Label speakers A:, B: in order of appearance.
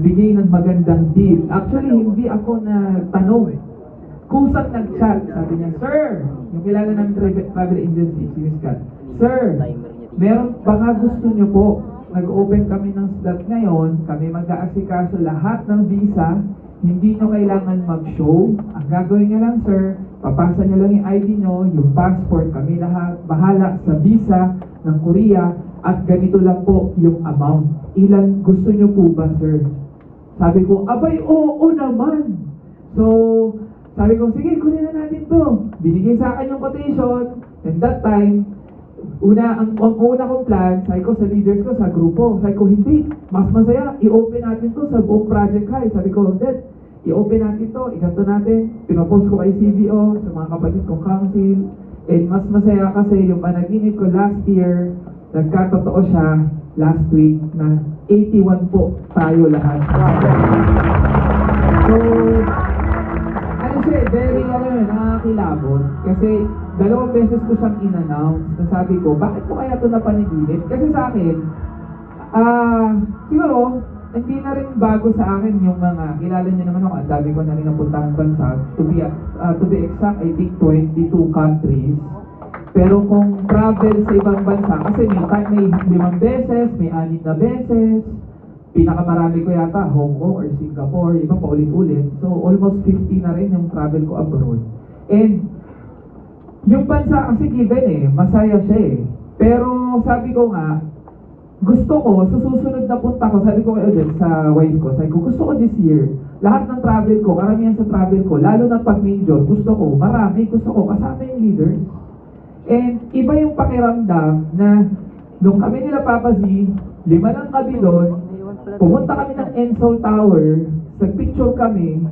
A: bigay ng magandang deal. Actually, hindi ako na tanong. Kusang nag-chat, sabi niya, Sir, yung kilala ng travel agency, si Miss Kat, Sir, meron, baka gusto niyo po, nag-open kami ng slot ngayon, kami mag-aasikaso lahat ng visa, hindi niyo kailangan mag-show. Ang gagawin niyo lang, Sir, papasa niyo lang yung ID niyo, yung passport, kami lahat, bahala sa visa ng Korea, at ganito lang po yung amount. Ilan gusto niyo po ba, Sir? Sabi ko, abay, oo naman. So, sabi ko, sige, kunin na natin to. Binigay sa akin yung quotation. And that time, ang una kong plan, sabi ko sa leaders ko, sa grupo, sabi ko, hindi, mas masaya, i-open natin to sa buong project high. Sabi ko, Dad, i-open natin to, iganto natin, pinopost ko kay CBO, sa mga kapatid kong council, and mas masaya kasi yung panaginip ko last year, nagkatotoo siya last week na 81 po tayo lahat. So, ano siya, very nakakilabot. Kasi 2 beses ko siyang in-announce na sabi ko, bakit ko kaya ito napaniginip? Kasi sa akin, siguro, hindi na rin bago sa akin yung mga, kilala niyo naman ako, ang dami ko na rin napuntang bansa. To be exact, I think 22 countries. Pero kung travel sa ibang bansa, kasi may 5 beses, may 6 na beses, pinakamarami ko yata, Hong Kong or Singapore, iba pa ulit-ulit. So, almost 50 na rin yung travel ko abroad. And, yung bansa kasi given masaya siya Pero sabi ko nga, gusto ko, sa susunod na punta ko, sabi ko kayo din sa wife ko, sabi ko, gusto ko this year, lahat ng travel ko, karamihan sa travel ko, lalo na pag major, gusto ko, marami, gusto ko, kasama yung leaders. And iba yung pakiramdam na nung kami nila Papa Z, 5 lang kami doon, pumunta kami ng Ensol Tower, nagpicture kami,